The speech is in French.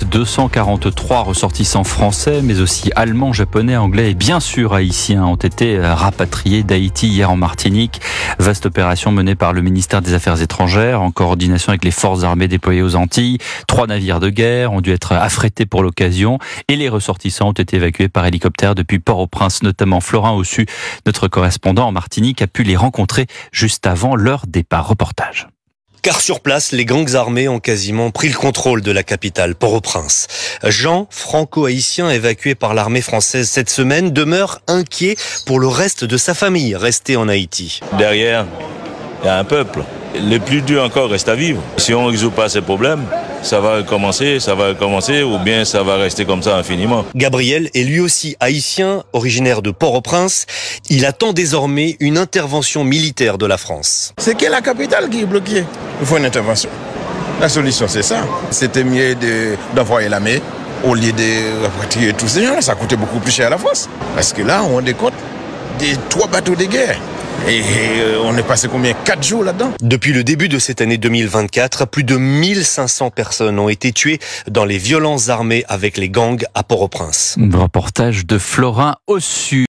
243 ressortissants français, mais aussi allemands, japonais, anglais et bien sûr haïtiens ont été rapatriés d'Haïti hier en Martinique. Vaste opération menée par le ministère des Affaires étrangères en coordination avec les forces armées déployées aux Antilles. 3 navires de guerre ont dû être affrétés pour l'occasion et les ressortissants ont été évacués par hélicoptère depuis Port-au-Prince, notamment Florin Ossu, notre correspondant en Martinique, a pu les rencontrer juste avant leur départ. Reportage. Car sur place, les gangs armés ont quasiment pris le contrôle de la capitale, Port-au-Prince. Jean, franco-haïtien évacué par l'armée française cette semaine, demeure inquiet pour le reste de sa famille restée en Haïti. Derrière, il y a un peuple. Le plus dur encore reste à vivre. Si on ne résout pas ces problèmes, ça va recommencer ou bien ça va rester comme ça infiniment. Gabriel est lui aussi haïtien, originaire de Port-au-Prince. Il attend désormais une intervention militaire de la France. C'est que la capitale qui est bloquée. Il faut une intervention. La solution, c'est ça. C'était mieux d'envoyer l'armée au lieu de rapatrier tous ces gens-là. Ça coûtait beaucoup plus cher à la France. Parce que là, on décompte des 3 bateaux de guerre. Et on est passé combien? 4 jours là-dedans. Depuis le début de cette année 2024, plus de 1500 personnes ont été tuées dans les violences armées avec les gangs à Port-au-Prince. Reportage de Florin Ossu.